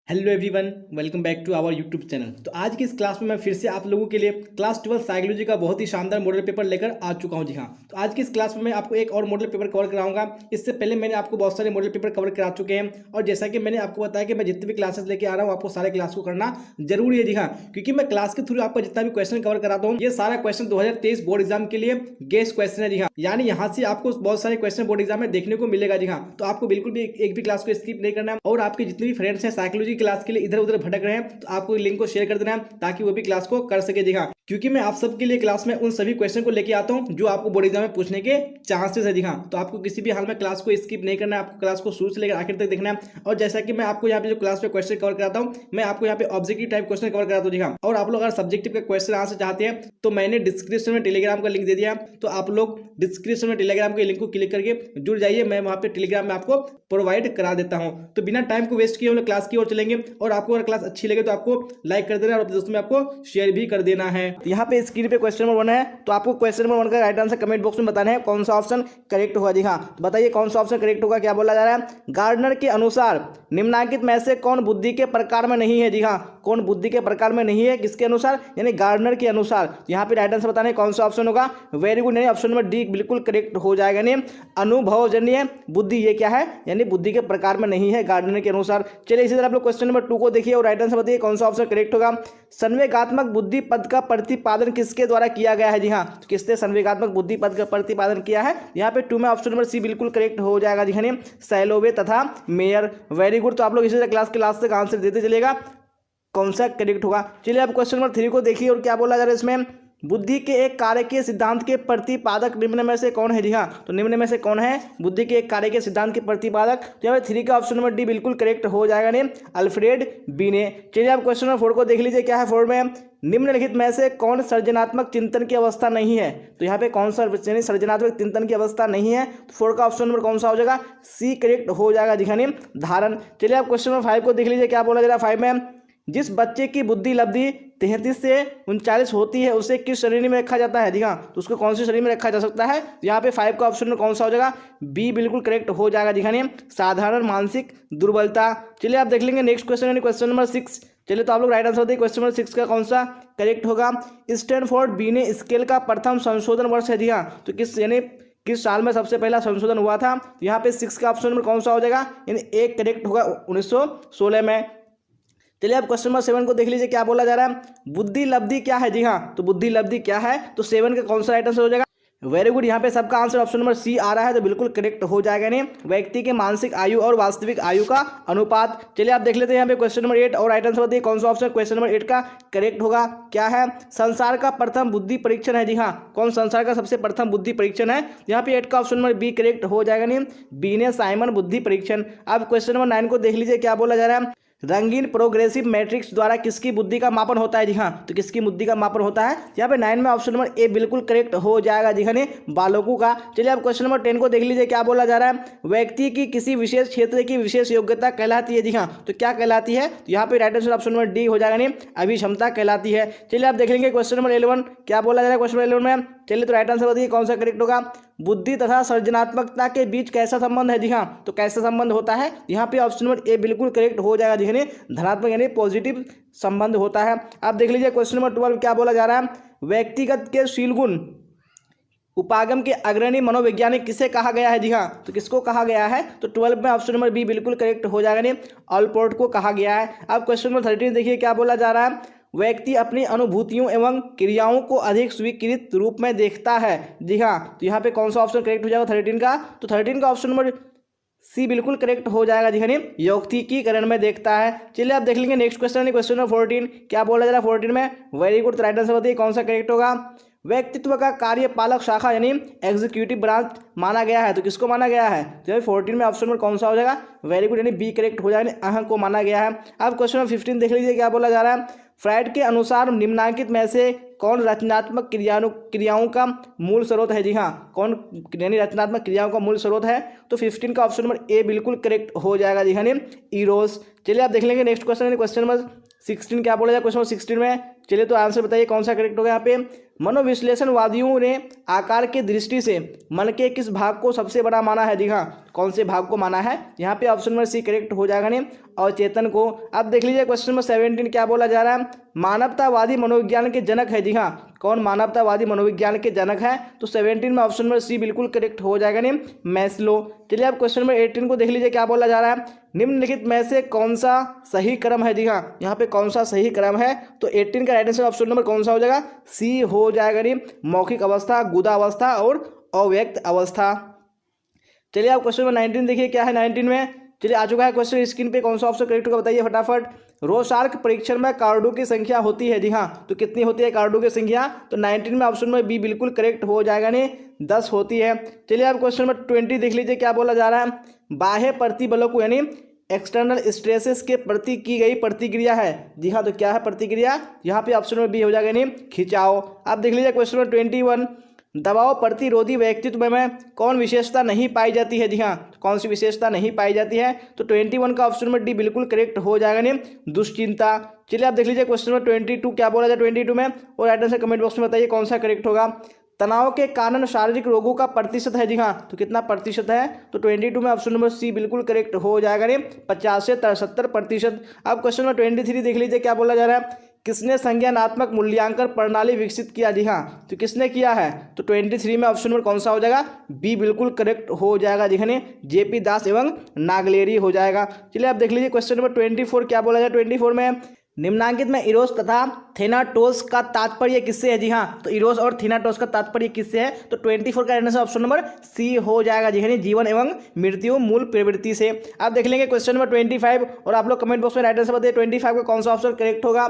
Hello everyone, welcome back to our YouTube channel. तो आज की इस क्लास में मैं फिर से आप लोगों के लिए क्लास 12 साइकोलॉजी का बहुत ही शानदार मॉडल पेपर लेकर आ चुका हूं। जी हाँ, तो आज की इस क्लास में मैं आपको एक और मॉडल पेपर कवर कराऊंगा। इससे पहले मैंने आपको बहुत सारे मॉडल पेपर कवर करा चुके हैं और जैसा कि मैंने आपको बताया कि मैं जितने भी क्लासेस लेके आ रहा हूँ आपको सारे क्लास को करना जरूरी है। जी हाँ, क्योंकि मैं क्लास के थ्रू आपका जितना भी क्वेश्चन कवर कराता हूँ ये सारा क्वेश्चन 2023 बोर्ड एग्जाम के लिए गेस्ट क्वेश्चन है। जी हाँ, यानी यहाँ से आपको बहुत सारे क्वेश्चन बोर्ड एग्जाम में देखने को मिलेगा। जी हाँ, तो आपको बिल्कुल भी एक भी क्लास को स्किप नहीं करना है और आपके जितने भी फ्रेंड्स हैं साइकोलॉजी क्लास के लिए इधर उधर भटक रहे हैं तो आपको लिंक को शेयर कर देना है ताकि वो भी क्लास को कर सके। जी हाँ, क्योंकि मैं आप सबके लिए क्लास में उन सभी क्वेश्चन को लेके आता हूं जो आपको बोर्ड एग्जाम में पूछने के चांसेस है। जी हाँ, तो आपको किसी भी हाल में क्लास को स्किप नहीं करना है, आपको क्लास को शुरू से लेकर आखिर तक देखना है। और जैसा कि मैं आपको यहाँ पे जो क्लास पे क्वेश्चन कवर कराता हूँ मैं आपको यहाँ पे ऑब्जेक्टिव टाइप क्वेश्चन कवर कराता हूँ। जी हाँ, और आप लोग अगर सब्जेक्टिव का क्वेश्चन आंसर चाहते हैं तो मैंने डिस्क्रिप्शन में टेलीग्राम का लिंक दे दिया, तो आप लोग डिस्क्रिप्शन में टेलीग्राम के लिंक को क्लिक करके जुड़ जाइए। मैं वहाँ पे टेलीग्राम में आपको प्रोवाइड करा देता हूँ। तो बिना टाइम को वेस्ट किए हम लोग क्लास की ओर चलेंगे और आपको अगर क्लास अच्छी लगे तो आपको लाइक कर देना और अपने दोस्तों में आपको शेयर भी कर देना है। यहाँ पे स्क्रीन पे क्वेश्चन नंबर 1 है, तो आपको क्वेश्चन नंबर 1 का राइट आंसर कमेंट बॉक्स में बताना है कौन सा ऑप्शन करेक्ट होगा। जी हाँ, तो बताइए कौन सा ऑप्शन करेक्ट होगा। क्या बोला जा रहा है, गार्डनर के अनुसार निम्नलिखित में से कौन बुद्धि के प्रकार में नहीं है। जी हाँ, कौन बुद्धि के प्रकार में नहीं है, किसके अनुसार, यानी गार्डनर के अनुसार। यहाँ पे राइट आंसर बताना है कौन सा ऑप्शन होगा। वेरी गुड, यानी ऑप्शन नंबर डी बिल्कुल करेक्ट हो जाएगा। यानी अनुभवजन्य बुद्धि ये क्या है, यानी बुद्धि के प्रकार में नहीं है गार्डनर के अनुसार। चलिए इसी तरह आप लोग क्वेश्चन नंबर 2 को देखिए और राइट आंसर बताइए कौन सा ऑप्शन करेक्ट होगा। संवेगात्मक बुद्धि पद का प्रतिपादन किसके द्वारा किया गया है। जी हाँ, तो किसने संवेगात्मक बुद्धि पद का प्रतिपादन किया है। यहाँ पे 2 में ऑप्शन नंबर सी बिल्कुल करेक्ट हो जाएगा। जी हाँ, सैलोवे तथा मेयर। वेरी गुड, तो आप लोग इसी तरह क्लास के लास्ट तक आंसर देते चलेगा कौन सा करेक्ट होगा। चलिए आप क्वेश्चन नंबर 3 को देखिए और क्या बोला जा रहा है इसमें, बुद्धि के एक कार्य के सिद्धांत के प्रतिपादक निम्न में से कौन है। जी हाँ, तो निम्न में से कौन है बुद्धि के एक कार्य के सिद्धांत के प्रतिपादक। तो यहाँ पे 3 का ऑप्शन नंबर डी बिल्कुल करेक्ट हो जाएगा, ने अल्फ्रेड बीने। चलिए आप क्वेश्चन नंबर 4 को देख लीजिए, क्या है 4 में, निम्नलिखित में से कौन सृजनात्मक चिंतन की अवस्था नहीं है। तो यहाँ पे कौन सा सृजनात्मक चिंतन की अवस्था नहीं है, तो 4 का ऑप्शन नंबर कौन सा हो जाएगा, सी करेक्ट हो जाएगा। जी हाँ, धारण। चलिए आप क्वेश्चन नंबर 5 को देख लीजिए, क्या बोला जा रहा है 5 में, जिस बच्चे की बुद्धि लब्धि 33 से 39 होती है उसे किस श्रेणी में रखा जाता है। जी हाँ, तो उसको कौन सी श्रेणी में रखा जा सकता है। यहाँ पे 5 का ऑप्शन में कौन सा हो जाएगा, बी बिल्कुल करेक्ट हो जाएगा। जी हाँ, साधारण मानसिक दुर्बलता। चलिए आप देख लेंगे नेक्स्ट क्वेश्चन, यानी क्वेश्चन नंबर 6। चलिए तो आप लोग राइट आंसर देखिए क्वेश्चन नंबर 6 का कौन सा करेक्ट होगा। स्टैनफोर्ड बीने स्केल का प्रथम संशोधन वर्ष है। जी हाँ, तो किस साल में सबसे पहला संशोधन हुआ था। तो यहाँ पे 6 का ऑप्शन नंबर कौन सा हो जाएगा, यानी एक करेक्ट होगा 1916 में। चलिए आप क्वेश्चन नंबर 7 को देख लीजिए, क्या बोला जा रहा है, बुद्धि लब्धि क्या है। जी हाँ, तो बुद्धि लब्धि क्या है, तो 7 का कौन सा राइट आंसर हो जाएगा। वेरी गुड, यहाँ पे सबका आंसर ऑप्शन नंबर सी आ रहा है, तो बिल्कुल करेक्ट हो जाएगा। नहीं, व्यक्ति के मानसिक आयु और वास्तविक आयु का अनुपात। चलिए आप देख लेते हैं यहाँ पे क्वेश्चन नंबर 8 और राइट आंसर बताइए कौन सा ऑप्शन क्वेश्चन नंबर 8 का करेक्ट होगा। क्या है, संसार का प्रथम बुद्धि परीक्षण है। जी हाँ, कौन संसार का सबसे प्रथम बुद्धि परीक्षण है। यहाँ पे 8 का ऑप्शन नंबर बी करेक्ट हो जाएगा। नहीं, बीने साइमन बुद्धि परीक्षण। अब क्वेश्चन नंबर 9 को देख लीजिए, क्या बोला जा रहा है, रंगीन प्रोग्रेसिव मैट्रिक्स द्वारा किसकी बुद्धि का मापन होता है। जी हाँ, तो किसकी बुद्धि का मापन होता है। यहाँ पे 9 में ऑप्शन नंबर ए बिल्कुल करेक्ट हो जाएगा। जी हाँ, बालकों का। चलिए आप क्वेश्चन नंबर 10 को देख लीजिए, क्या बोला जा रहा है, व्यक्ति की किसी विशेष क्षेत्र की विशेष योग्यता कहलाती है। जी हाँ, तो क्या कहलाती है, तो यहाँ पे right answer option number D हो जाएगा, नहीं अभिक्षमता कहलाती है। चलिए आप देख लेंगे क्वेश्चन नंबर 11, क्या बोला जा रहा है क्वेश्चन नंबर 11 में। चलिए तो राइट आंसर बताइए कौन सा करेक्ट होगा, बुद्धि तथा सृजनात्मकता के बीच कैसा संबंध है। जी हाँ, तो कैसा संबंध होता है, यहाँ पे ऑप्शन नंबर ए बिल्कुल करेक्ट हो जाएगा। जी हाँ, धनात्मक यानी पॉजिटिव संबंध होता है। आप देख लीजिए क्वेश्चन नंबर 12, क्या बोला जा रहा है, व्यक्तिगत के शील गुण उपागम के अग्रणी मनोवैज्ञानिक किसे कहा गया है। जी हाँ, तो किसको कहा गया है, तो 12 में ऑप्शन नंबर बी बिल्कुल करेक्ट हो जाएगा, नहीं ऑलपोर्ट को कहा गया है। अब क्वेश्चन नंबर 13 देखिए, क्या बोला जा रहा है, व्यक्ति अपनी अनुभूतियों एवं क्रियाओं को अधिक स्वीकृत रूप में देखता है। जी हाँ, तो यहाँ पे कौन सा ऑप्शन करेक्ट हो जाएगा 13 का, तो 13 का ऑप्शन नंबर सी बिल्कुल करेक्ट हो जाएगा। जी हाँ, यौक्तिकीकरण में देखता है। चलिए आप देख लेंगे नेक्स्ट क्वेश्चन, क्वेश्चन नंबर 14, क्या बोला जा रहा है 14 में, वेरी गुड, तो राइट आंसर बताइए कौन सा करेक्ट होगा। व्यक्तित्व का कार्यपालक शाखा यानी एग्जीक्यूटिव ब्रांच माना गया है, तो किसको माना गया है, तो 14 में ऑप्शन नंबर कौन सा हो जाएगा, वेरी गुड, यानी बी करेक्ट हो जाएगा, अहं को माना गया है। अब क्वेश्चन नंबर 15 देख लीजिए, क्या बोला जा रहा है, फ्राइड के अनुसार निम्नलिखित में से कौन रचनात्मक क्रियाओं का मूल स्रोत है। जी हाँ, कौन यानी रचनात्मक क्रियाओं का मूल स्रोत है, तो 15 का ऑप्शन नंबर ए बिल्कुल करेक्ट हो जाएगा। जी हाँ, इरोस। चलिए आप देख लेंगे नेक्स्ट क्वेश्चन, क्वेश्चन नंबर 16, क्या बोला जाए क्वेश्चन नंबर 16 में। चलिए तो आंसर बताइए कौन सा करेक्ट होगा यहाँ पे। मनोविश्लेषणवादियों ने आकार की दृष्टि से मन के किस भाग को सबसे बड़ा माना है? जी हाँ, कौन से भाग को माना है? यहाँ पे ऑप्शन नंबर सी करेक्ट हो जाएगा नहीं, और चेतन को। अब देख लीजिए क्वेश्चन नंबर 17 क्या बोला जा रहा है? मानवतावादी मनोविज्ञान के जनक है। जी हाँ, कौन मानवतावादी मनोविज्ञान के जनक है? तो 17 में ऑप्शन नंबर सी बिल्कुल करेक्ट हो जाएगा नहीं, मैस्लो। चलिए अब क्वेश्चन नंबर 18 को देख लीजिए क्या बोला जा रहा है? निम्नलिखित में से कौन सा सही क्रम है? जी हाँ, यहाँ पे कौन सा सही क्रम है? तो 18 का राइट आंसर ऑप्शन नंबर कौन सा हो जाएगा? सी हो जाएगा नहीं, मौखिक अवस्था, गुदा अवस्था और अव्यक्त अवस्था। चलिए अब क्वेश्चन नंबर 19 देखिए क्या है 19 में। चलिए आ चुका है क्वेश्चन स्क्रीन पे, कौन सा ऑप्शन करेक्ट होगा बताइए फटाफट। रोशार्क परीक्षण में कार्डों की संख्या होती है। जी हाँ, तो कितनी होती है कार्डों की संख्या? तो 19 में ऑप्शन में बी बिल्कुल करेक्ट हो जाएगा नहीं, 10 होती है। चलिए अब क्वेश्चन नंबर 20 देख लीजिए क्या बोला जा रहा है? बाह्य प्रतिबलों को यानी एक्सटर्नल स्ट्रेसेस के प्रति की गई प्रतिक्रिया है। जी हाँ, तो क्या है प्रतिक्रिया? यहाँ पे ऑप्शन में बी हो जाएगा नहीं, खिंचाव। अब देख लीजिए क्वेश्चन नंबर 21, दबाव प्रतिरोधी व्यक्तित्व में कौन विशेषता नहीं पाई जाती है? जी हाँ, कौन सी विशेषता नहीं पाई जाती है? तो 21 का ऑप्शन नंबर डी बिल्कुल करेक्ट हो जाएगा नहीं, दुश्चिंता। चलिए आप देख लीजिए क्वेश्चन नंबर 22 क्या बोला जाए 22 में, और राइट आंसर कमेंट बॉक्स में बताइए कौन सा करेक्ट होगा। तनाव के कारण शारीरिक रोगों का प्रतिशत है। जी हाँ, तो कितना प्रतिशत है? तो 22 में ऑप्शन नंबर सी बिल्कुल करेक्ट हो जाएगा नहीं, 50 से 73%। अब क्वेश्चन नंबर 23 देख लीजिए क्या बोला जा रहा है? किसने संज्ञानात्मक मूल्यांकन प्रणाली विकसित किया? जी हाँ, तो किसने किया है? तो 23 में ऑप्शन नंबर कौन सा हो जाएगा? बी बिल्कुल करेक्ट हो जाएगा, देखने जेपी दास एवं नागलेरी हो जाएगा। चलिए आप देख लीजिए क्वेश्चन नंबर 24 क्या बोला जाए 24 में, निम्नांकित में इरोस तथा थेनाटोस का तात्पर्य किससे है? जी हाँ, तो इरोस और थेनाटोस का तात्पर्य किससे है? तो 24 का आंसर ऑप्शन नंबर सी हो जाएगा, जी जीवन एवं मृत्यु मूल प्रवृत्ति से। आप देख लेंगे क्वेश्चन नंबर 25, और आप लोग कमेंट बॉक्स में राइट आंसर बताइए 25 का कौन सा ऑप्शन करेक्ट होगा।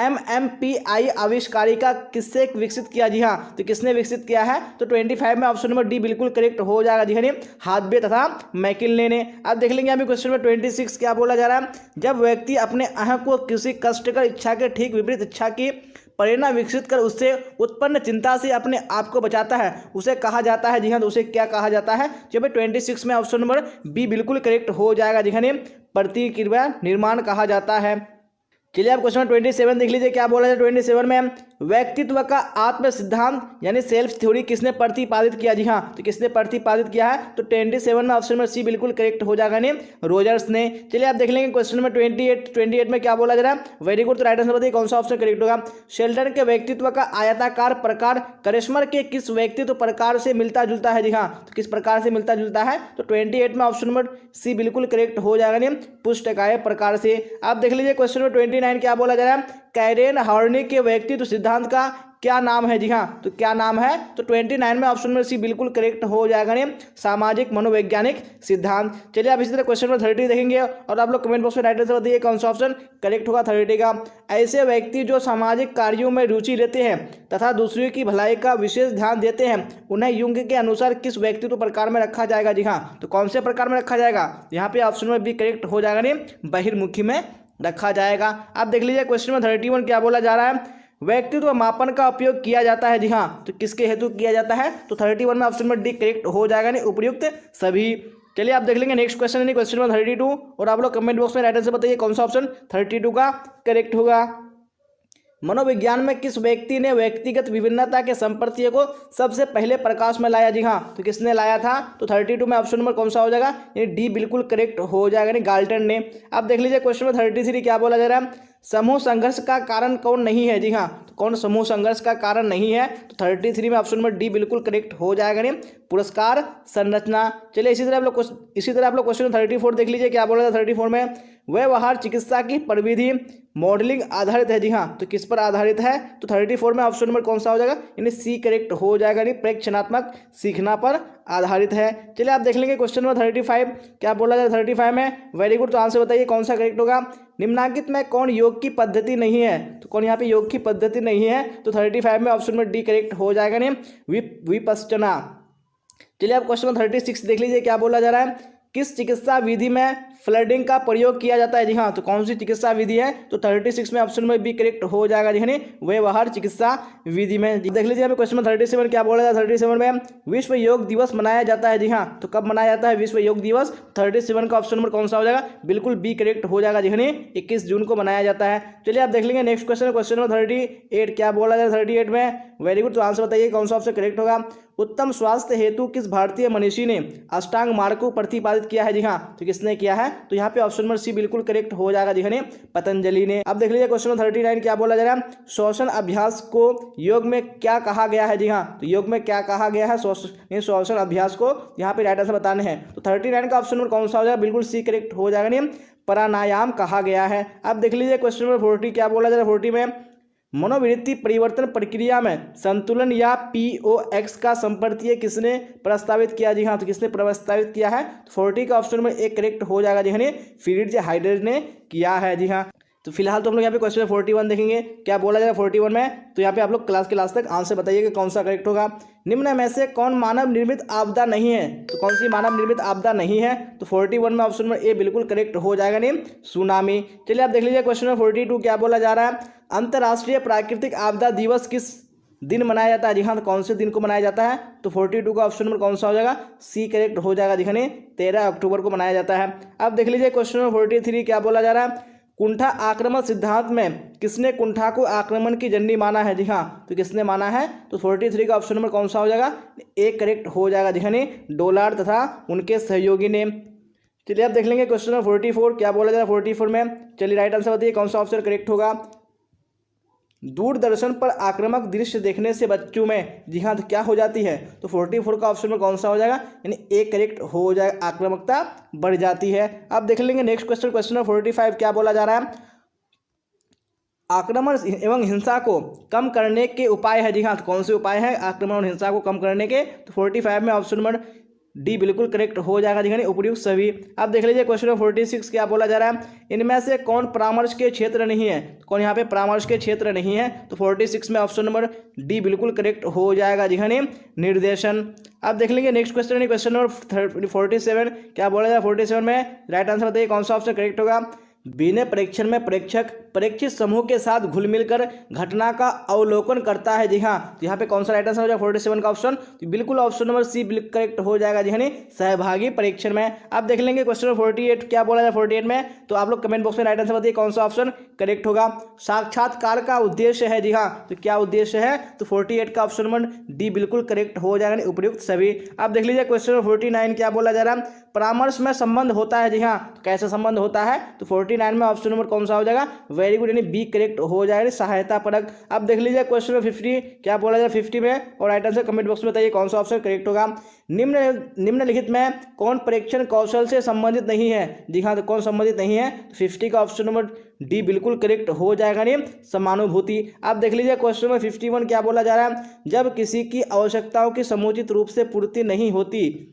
MMPI आविष्कारिका किससे विकसित किया? जी हाँ, तो किसने विकसित किया है? तो 25 में ऑप्शन नंबर डी बिल्कुल करेक्ट हो जाएगा, जी हाथबे तथा मैकिन्ले ने। अब देख लेंगे अभी क्वेश्चन नंबर 26 क्या बोला जा रहा है? जब व्यक्ति अपने अह को किसी कष्टकर इच्छा के ठीक विपरीत इच्छा की प्रेरणा विकसित कर उससे उत्पन्न चिंता से अपने आप को बचाता है, उसे कहा जाता है। जी हाँ, तो उसे क्या कहा जाता है? जब 26 में ऑप्शन नंबर बी बिल्कुल करेक्ट हो जाएगा, जी प्रतिक्रिया निर्माण कहा जाता है। चलिए आप क्वेश्चन 27 देख लीजिए क्या बोला है 27 में, व्यक्तित्व का आत्म सिद्धांत यानी सेल्फ थ्योरी किसने प्रतिपादित किया? जी हाँ, तो किसने प्रतिपादित किया है? तो 27 में ऑप्शन नंबर सी बिल्कुल करेक्ट हो जाएगा नहीं, रोजर्स ने। चलिए आप देख लेंगे क्वेश्चन नंबर 28 में क्या बोला जा रहा है? वेरी गुड, तो राइट आंसर बताइए कौन सा ऑप्शन करेक्ट होगा। शेल्डन के व्यक्तित्व का आयताकार प्रकार करिश्मर के किस व्यक्तित्व प्रकार से मिलता जुलता है? जी हाँ, तो किस प्रकार से मिलता जुलता है? तो 28 में ऑप्शन नंबर सी बिल्कुल करेक्ट हो जाएगा नहीं, पुष्टकाय प्रकार से। आप देख लीजिए क्वेश्चन नंबर 29 क्या बोला जा रहा है? कैरेन हॉर्नी के व्यक्तित्व सिद्धांत का क्या नाम है? जी हाँ, तो क्या नाम है? तो 29 में ऑप्शन नंबर सी बिल्कुल करेक्ट हो जाएगा नहीं, सामाजिक मनोवैज्ञानिक सिद्धांत। चलिए आप इसी तरह क्वेश्चन नंबर 30 देखेंगे, और आप लोग कमेंट बॉक्स में राइट आंसर बताइए कौन सा ऑप्शन करेक्ट होगा 30 का। ऐसे व्यक्ति जो सामाजिक कार्यों में रुचि लेते हैं तथा दूसरों की भलाई का विशेष ध्यान देते हैं, उन्हें युंग के अनुसार किस व्यक्तित्व प्रकार में रखा जाएगा? जी हाँ, तो कौन से प्रकार में रखा जाएगा? यहाँ पे ऑप्शन नंबर बी करेक्ट हो जाएगा नहीं, बहिर्मुखी में रखा जाएगा। आप देख लीजिए क्वेश्चन नंबर 31 क्या बोला जा रहा है? व्यक्तित्व मापन का उपयोग किया जाता है। जी हाँ, तो किसके हेतु किया जाता है? तो 31 में ऑप्शन नंबर डी करेक्ट हो जाएगा नहीं, उपयुक्त सभी। चलिए आप देख लेंगे नेक्स्ट क्वेश्चन यानी क्वेश्चन नंबर 32, और आप लोग कमेंट बॉक्स में राइट आंसर बताइए कौन सा ऑप्शन 32 का करेक्ट होगा। मनोविज्ञान में किस व्यक्ति ने व्यक्तिगत विभिन्नता के संप्रत्यय को सबसे पहले प्रकाश में लाया? जी हाँ, तो किसने लाया था? तो 32 में ऑप्शन नंबर कौन सा हो जाएगा? ये डी बिल्कुल करेक्ट हो जाएगा, नहीं गाल्टन ने। आप देख लीजिए क्वेश्चन नंबर 33 क्या बोला जा रहा है? समूह संघर्ष का कारण कौन नहीं है? जी हाँ, तो कौन समूह संघर्ष का कारण नहीं है? तो 33 में ऑप्शन नंबर डी बिल्कुल करेक्ट हो जाएगा, नहीं पुरस्कार संरचना। चलिए इसी तरह आप लोग क्वेश्चन 34 देख लीजिए क्या बोला था 34 में, व्यवहार चिकित्सा की प्रविधि मॉडलिंग आधारित है। जी हाँ, तो किस पर आधारित है? तो 34 में ऑप्शन नंबर कौन सा हो जाएगा? यानी सी करेक्ट हो जाएगा, नहीं प्रेक्षणात्मक सीखना पर आधारित है। चलिए आप देख लेंगे क्वेश्चन नंबर 35 क्या बोला जाए 35 में, वेरी गुड, तो आंसर बताइए कौन सा करेक्ट होगा। निम्नांकित में कौन योग की पद्धति नहीं है? तो कौन यहाँ पे योग की पद्धति नहीं है? तो 35 में ऑप्शन नंबर डी करेक्ट हो जाएगा, नहीं विपश्चना। चलिए आप क्वेश्चन नंबर 36 देख लीजिए क्या बोला जा रहा है? किस चिकित्सा विधि में फ्लडिंग का प्रयोग किया जाता है? जी हाँ, तो कौन सी चिकित्सा विधि है? तो 36 में ऑप्शन में बी करेक्ट हो जाएगा जी, व्यवहार चिकित्सा विधि में। देख लीजिए यहाँ पे क्वेश्चन नंबर 37 क्या बोला जाता है? 37 में विश्व योग दिवस मनाया जाता है। जी हाँ, तो कब मनाया जाता है विश्व योग दिवस? 37 का ऑप्शन नंबर कौन सा हो जाएगा? बिल्कुल बी करेक्ट हो जाएगा जी, 21 जून को मनाया जाता है। चलिए आप देख लेंगे नेक्स्ट क्वेश्चन, क्वेश्चन नंबर 38 क्या बोला जाए 38 में? वेरी गुड, तो आंसर बताइए कौन सा ऑप्शन करेक्ट होगा? उत्तम स्वास्थ्य हेतु किस भारतीय मनीषी ने अष्टांग मार्ग को प्रतिपादित किया है? जी हाँ, तो किसने किया है? तो यहाँ पे ऑप्शन नंबर सी बिल्कुल करेक्ट हो जाएगा जी, पतंजलि ने। अब देख लीजिए क्वेश्चन नंबर 39 क्या बोला जा रहा है? श्वसन अभ्यास को योग में क्या कहा गया है? जी हाँ, तो योग में क्या कहा गया है? श्वसन अभ्यास को यहाँ पे राइट आंसर बताने हैं। तो 39 का ऑप्शन नंबर कौन सा हो जाएगा? बिल्कुल सी करेक्ट हो जाएगा, प्राणायाम कहा गया है। अब देख लीजिए क्वेश्चन नंबर 40 क्या बोला जा रहा है? 40 में मनोवृत्ति परिवर्तन प्रक्रिया में संतुलन या POX का संपर्तीय किसने प्रस्तावित किया? जी हाँ, तो किसने प्रस्तावित किया है? तो 40 का ऑप्शन में एक करेक्ट हो जाएगा जी, फ्रीडरिच हाइडेगर ने किया है। जी हाँ, तो फिलहाल तो हम लोग यहाँ पे क्वेश्चन 41 देखेंगे क्या बोला जाएगा 41 में। तो यहाँ पे आप लोग क्लास के लास्ट तक आंसर बताइए कि कौन सा करेक्ट होगा। निम्न में से कौन मानव निर्मित आपदा नहीं है? तो कौन सी मानव निर्मित आपदा नहीं है? तो 41 में ऑप्शन नंबर ए बिल्कुल करेक्ट हो जाएगा, सुनामी। चलिए आप देख लीजिए क्वेश्चन नंबर 42 क्या बोला जा रहा है? अंतर्राष्ट्रीय प्राकृतिक आपदा दिवस किस दिन मनाया जाता है? जी हाँ, तो कौन से दिन को मनाया जाता है? तो 42 का ऑप्शन नंबर कौन सा हो जाएगा? सी करेक्ट हो जाएगा जी, 13 अक्टूबर को मनाया जाता है। अब देख लीजिए क्वेश्चन नंबर 43 क्या बोला जा रहा है? कुंठा आक्रमण सिद्धांत में किसने कुंठा को आक्रमण की जननी माना है? जी हाँ, तो किसने माना है? तो 43 का ऑप्शन नंबर कौन सा हो जाएगा? एक करेक्ट हो जाएगा जी, डोलार्ड तथा उनके सहयोगी ने। चलिए आप देख लेंगे क्वेश्चन नंबर 44 क्या बोला जाएगा 44 में। चलिए राइट आंसर बताइए कौन सा ऑप्शन करेक्ट होगा? दूरदर्शन पर आक्रामक दृश्य देखने से बच्चों में, जी हाँ, तो क्या हो जाती है? तो 44 का ऑप्शन में कौन सा हो जाएगा? यानी एक करेक्ट हो जाएगा, आक्रामकता बढ़ जाती है। अब देख लेंगे नेक्स्ट क्वेश्चन, क्वेश्चन नंबर 45 क्या बोला जा रहा है? आक्रमण एवं हिंसा को कम करने के उपाय है। जी हाँ, तो कौन से उपाय है आक्रमण और हिंसा को कम करने के? तो 45 में ऑप्शन नंबर डी बिल्कुल करेक्ट हो जाएगा जी, उपयुक्त सभी। अब देख लीजिए क्वेश्चन नंबर 46 क्या बोला जा रहा है? इनमें से कौन परामर्श के क्षेत्र नहीं है? कौन यहाँ पे परामर्श के क्षेत्र नहीं है? तो 46 में ऑप्शन नंबर डी बिल्कुल करेक्ट हो जाएगा जी, निर्देशन। अब देख लेंगे नेक्स्ट क्वेश्चन, क्वेश्चन नंबर 47 क्या बोला जाए 47 में? राइट आंसर बताइए कौन सा ऑप्शन करेक्ट होगा? बिना परीक्षण में प्रेक्षक परीक्षित समूह के साथ घुल मिलकर घटना का अवलोकन करता है। जी हाँ, तो यहाँ पे कौन सा राइट आंसर हो जाएगा 47 का ऑप्शन? तो बिल्कुल ऑप्शन नंबर सी करेक्ट हो जाएगा जी, सहभागी परीक्षण में। आप देख लेंगे क्वेश्चन नंबर 48 क्या बोला जाए 48 में? तो आप लोग कमेंट बॉक्स में राइट आंसर बताइए कौन सा ऑप्शन करेक्ट होगा? साक्षात्कार का उद्देश्य है। जी हाँ, तो क्या उद्देश्य है? तो 48 का ऑप्शन नंबर डी बिल्कुल करेक्ट हो जाएगा, उपयुक्त सभी। आप देख लीजिए क्वेश्चन नंबर 49 क्या बोला जा रहा है? परामर्श में संबंध होता है। जी हाँ, तो कैसे संबंध होता है? तो 49 में ऑप्शन नंबर कौन सा हो जाएगा? वेरी गुड, यानी बी करेक्ट हो जाएगा, सहायता परक। अब देख लीजिए क्वेश्चन नंबर 50 क्या बोला जाए 50 में, और राइट आंसर कमेंट बॉक्स में बताइए कौन सा ऑप्शन करेक्ट होगा? निम्नलिखित में कौन परीक्षण कौशल से संबंधित नहीं है? जी हाँ, तो कौन संबंधित नहीं है? तो 50 का ऑप्शन नंबर डी बिल्कुल करेक्ट हो जाएगा, समानुभूति। अब देख लीजिए क्वेश्चन नंबर 51 क्या बोला जा रहा है? जब किसी की आवश्यकताओं की समुचित रूप से पूर्ति नहीं होती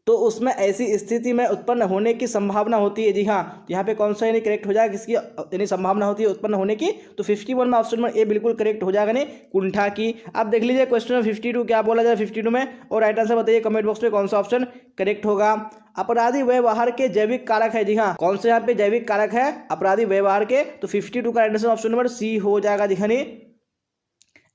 तो उसमें ऐसी स्थिति में उत्पन्न होने की संभावना होती है। जी हाँ, यहाँ पे कौन सा यानी करेक्ट हो जाएगा? किसकी यानी संभावना होती है उत्पन्न होने की? तो 51 में ऑप्शन नंबर ए बिल्कुल करेक्ट हो जाएगा, कुंठा की। अब देख लीजिए क्वेश्चन नंबर 52 क्या बोला जाए 52 में, और राइट आंसर बताइए कमेंट बॉक्स में कौन सा ऑप्शन करेक्ट होगा? अपराधी व्यवहार के जैविक कारक है। जी हाँ, कौन से यहाँ पे जैविक कारक है अपराधी व्यवहार के? तो 52 का right answer option number C हो जाएगा,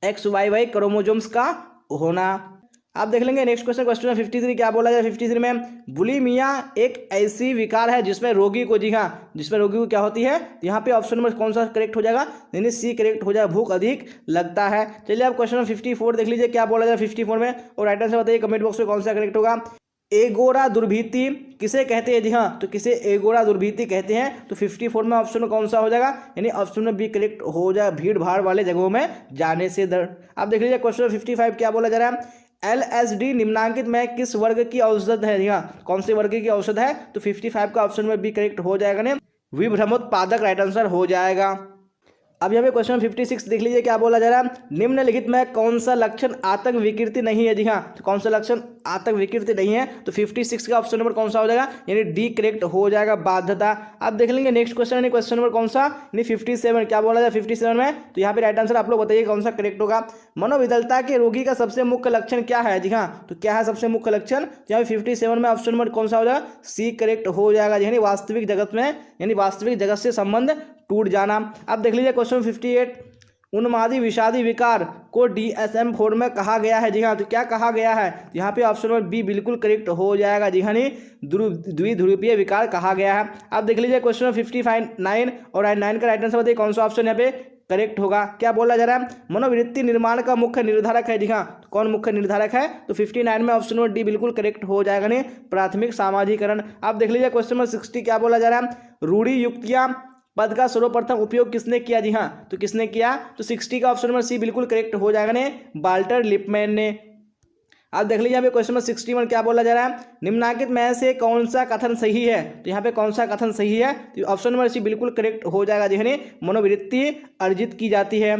XYY क्रोमोजोम्स का होना। आप देख लेंगे नेक्स्ट क्वेश्चन, क्वेश्चन 53 क्या बोला जाए 53 में? बुलिमिया एक ऐसी विकार है जिसमें रोगी को, जी हाँ, जिसमें रोगी को क्या होती है? यहाँ पे ऑप्शन नंबर कौन सा करेक्ट हो जाएगा? यानी सी करेक्ट हो जाएगा, भूख अधिक लगता है। चलिए आप क्वेश्चन 54 देख लीजिए क्या बोला जाए 54 में, और राइट आंसर बताइए कमेंट बॉक्स में कौन सा करेक्ट होगा? एगोरा दुर्भीति किसे कहते हैं? जी हाँ, तो किसे एगोरा दुर्भीति कहते हैं? तो 54 में ऑप्शन में कौन सा हो जाएगा? यानी ऑप्शन में बी करेक्ट हो जाएगा, भीड़ भाड़ वाले जगहों में जाने से डर। आप देख लीजिए क्वेश्चन 55 क्या बोला जा रहा है? LSD निम्नांकित में किस वर्ग की औषध है? हाँ, कौन से वर्ग की औषध है? तो 55 का ऑप्शन में बी करेक्ट हो जाएगा, विभ्रमोत्पादक राइट आंसर हो जाएगा। अब यहाँ पे क्वेश्चन 56 देख लीजिए क्या बोला जा रहा है, निम्नलिखित में कौन सा लक्षण आतंक विकृति नहीं है। जी हाँ, तो कौन सा लक्षण आतंक विकृति नहीं है, तो 56 का ऑप्शन नंबर कौन सा हो जाएगा, यानी डी करेक्ट हो जाएगा, बाध्यता। अब देख लेंगे नेक्स्ट क्वेश्चन, यानी क्वेश्चन नंबर कौन सा, यानी 57 क्या बोला जाए 57 में, तो यहाँ पे राइट आंसर आप लोग बताइए कौन सा करेक्ट होगा। मनोविकलता के रोगी का सबसे मुख्य लक्षण क्या है। जी हाँ, तो क्या है सबसे मुख्य लक्षण, तो यहाँ पे 57 में ऑप्शन नंबर कौन सा हो जाएगा, सी करेक्ट हो जाएगा, यानी वास्तविक जगत में, यानी वास्तविक जगत से संबंध टूट जाना। अब देख लीजिए क्वेश्चन 58, उन्मादी विषादी विकार को DSM-4 में कहा गया है। जी हाँ, तो क्या कहा गया है, यहाँ पे ऑप्शन नंबर बी बिल्कुल करेक्ट हो जाएगा। जी हाँ, नहीं द्विध्रुवीय विकार कहा गया है। अब देख लीजिए क्वेश्चन नंबर 59 और 9 का राइट आंसर बताइए कौन सा ऑप्शन यहाँ पे करेक्ट होगा। क्या बोला जा रहा है, मनोवृत्ति निर्माण का मुख्य निर्धारक है। जी हाँ, तो कौन मुख्य निर्धारक है, तो 59 में ऑप्शन नंबर डी बिल्कुल करेक्ट हो जाएगा, नहीं प्राथमिक सामाजिकरण। अब देख लीजिए क्वेश्चन नंबर 60 क्या बोला जा रहा है, रूढ़ि युक्तियां पद का सर्वप्रथम उपयोग किसने किया। जी हाँ, तो किसने किया, तो 60 का ऑप्शन नंबर सी बिल्कुल करेक्ट हो जाएगा, ने वाल्टर लिपमैन ने। अब देख लीजिए यहाँ पे क्वेश्चन नंबर 61 क्या बोला जा रहा है, निम्नलिखित में से कौन सा कथन सही है। तो यहाँ पे कौन सा कथन सही है, तो ऑप्शन नंबर सी बिल्कुल करेक्ट हो जाएगा, जिन्हें मनोवृत्ति अर्जित की जाती है।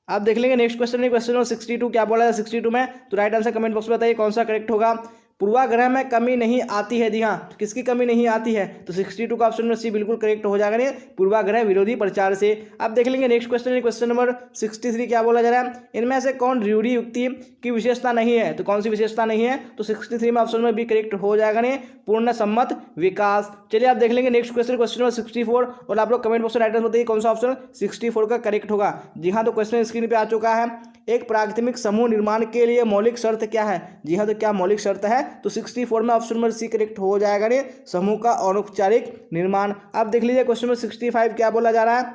अब देख लेंगे नेक्स्ट क्वेश्चन, क्वेश्चन नंबर 62 क्या बोला है 62 में, तो राइट आंसर कमेंट बॉक्स में बताइए कौन सा करेक्ट होगा। पूर्वाग्रह में कमी नहीं आती है। जी हाँ, तो किसकी कमी नहीं आती है, तो 62 का ऑप्शन में सी बिल्कुल करेक्ट हो जाएगा, पूर्वाग्रह विरोधी प्रचार से। अब देख लेंगे नेक्स्ट क्वेश्चन, क्वेश्चन नंबर 63 क्या बोला जा रहा है, इनमें से कौन रूढ़ि युक्ति की विशेषता नहीं है, तो कौन सी विशेषता नहीं है, तो 63 में ऑप्शन में बी करेक्ट हो जाएगा, पूर्ण सम्मत विकास। चलिए आप देख लेंगे नेक्स्ट क्वेश्चन, क्वेश्चन नंबर 64, और आप लोग कमेंट बॉक्स में राइट आंसर बताइए कौन सा ऑप्शन 64 का करेक्ट होगा। जी हाँ, तो क्वेश्चन स्क्रीन पे आ चुका है, एक प्राथमिक समूह निर्माण के लिए मौलिक शर्त क्या है। जी हाँ, तो क्या मौलिक शर्त है, तो 64 में ऑप्शन नंबर सी करेक्ट हो जाएगा, समूह का अनौपचारिक निर्माण। अब देख लीजिए क्वेश्चन नंबर 65 क्या बोला जा रहा है,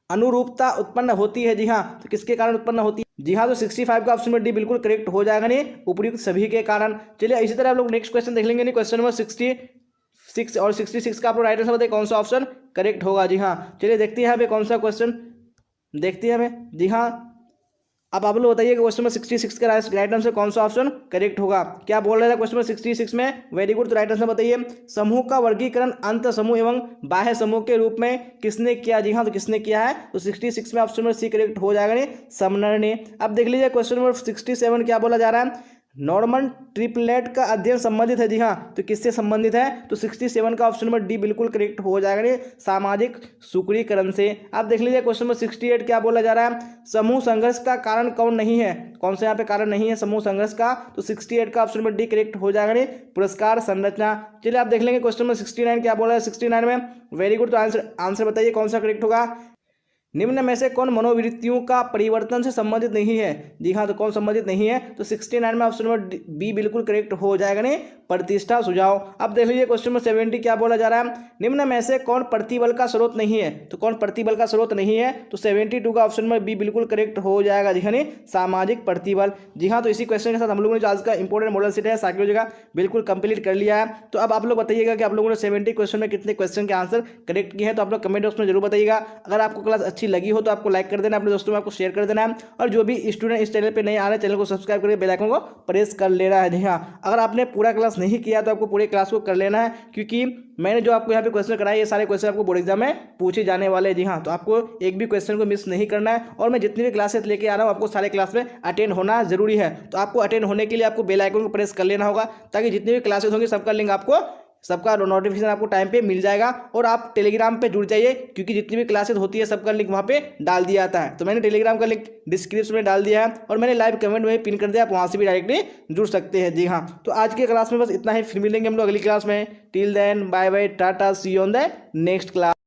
अनुरूपता उत्पन्न होती है। जी हाँ, तो किसके कारण उत्पन्न होती है, जी हाँ, तो 65 का ऑप्शन नंबर डी बिल्कुल करेक्ट हो जाएगा, उपयुक्त सभी के कारण। चलिए इसी तरह आप लोग नेक्स्ट क्वेश्चन देख लेंगे, क्वेश्चन नंबर 66 और 66 का आप लोग राइट आंसर बताइए कौन सा ऑप्शन करेक्ट होगा। जी हाँ, चलिए देखते हैं यहाँ पे कौन सा क्वेश्चन देखते हैं हमें। जी हाँ, अब आप लोग बताइए क्वेश्चन नंबर 66 का राइट आंसर कौन सा ऑप्शन करेक्ट होगा। क्या बोल रहा है क्वेश्चन नंबर 66 में, वेरी गुड, तो राइट आंसर बताइए, समूह का वर्गीकरण अंत समूह एवं बाह्य समूह के रूप में किसने किया। जी हाँ, तो किसने किया है, तो 66 में ऑप्शन नंबर सी करेक्ट हो जाएगा, समनर ने। अब देख लीजिए क्वेश्चन नंबर 67 क्या बोला जा रहा है, नॉर्मन ट्रिपलेट का अध्ययन संबंधित है। जी हाँ, तो किससे संबंधित है, तो 67 का ऑप्शन नंबर डी बिल्कुल करेक्ट हो जाएगा, सामाजिक सुकड़ीकरण से। आप देख लीजिए क्वेश्चन नंबर 68 क्या बोला जा रहा है, समूह संघर्ष का कारण कौन नहीं है, कौन सा यहाँ पे कारण नहीं है समूह संघर्ष का, तो 68 का ऑप्शन नंबर डी करेक्ट हो जाएगा, पुरस्कार संरचना। चलिए आप देख लेंगे क्वेश्चन नंबर 69 क्या बोला है 69 में, वेरी गुड, तो आंसर बताइए कौन सा करेक्ट होगा। निम्न में से कौन मनोवृत्तियों का परिवर्तन से संबंधित नहीं है। जी हाँ, तो कौन संबंधित नहीं है, तो 69 में ऑप्शन नंबर बी बिल्कुल करेक्ट हो जाएगा, प्रतिष्ठा सुझाव। अब देख लीजिए क्वेश्चन नंबर 70 क्या बोला जा रहा है, निम्न में से कौन प्रतिबल का स्रोत नहीं है, तो कौन प्रतिबल का स्रोत नहीं है, तो 72 का ऑप्शन नंबर बी बिल्कुल करेक्ट हो जाएगा, जी हाँ, सामाजिक प्रतिबल। जी हाँ, तो इसी क्वेश्चन के साथ हम लोगों ने जो आज का इंपॉर्टेंट मॉडल सेट है साइकोलॉजी का बिल्कुल कंप्लीट कर लिया है। तो अब आप लोग बताइएगा कि आप लोगों ने 70 क्वेश्चन में कितने क्वेश्चन के आंसर करेक्ट किए हैं, तो आप लोग कमेंट बॉक्स में जरूर बताइएगा। अगर आपको क्लास अच्छी लगी हो तो आपको लाइक कर देना, अपने दोस्तों में आपको शेयर कर देना है, और जो भी स्टूडेंट इस चैनल पे नहीं आ रहे चैनल को सब्सक्राइब करके बेल आइकन को प्रेस कर लेना है। जी हाँ, अगर आपने पूरा क्लास नहीं किया तो आपको पूरे क्लास को कर लेना है, क्योंकि मैंने जो आपको यहाँ पे क्वेश्चन कराए ये सारे क्वेश्चन आपको बोर्ड एग्जाम में पूछे जाने वाले हैं। जी हाँ, तो आपको एक भी क्वेश्चन को मिस नहीं करना है, और मैं जितनी भी क्लासेस लेके आ रहा हूँ आपको सारे क्लास में अटेंड होना जरूरी है। तो आपको अटेंड होने के लिए आपको बेल आइकन को प्रेस कर लेना होगा, ताकि जितनी भी क्लासेस होंगी सबका लिंक आपको, सबका नोटिफिकेशन आपको टाइम पे मिल जाएगा। और आप टेलीग्राम पे जुड़ जाइए, क्योंकि जितनी भी क्लासेस होती है सबका लिंक वहाँ पे डाल दिया जाता है। तो मैंने टेलीग्राम का लिंक डिस्क्रिप्शन में डाल दिया है, और मैंने लाइव कमेंट में पिन कर दिया, आप वहाँ से भी डायरेक्टली जुड़ सकते हैं। जी हाँ, तो आज की क्लास में बस इतना ही, फिर मिलेंगे हम लोग अगली क्लास में। Till then bye bye, tata, see you on the next class.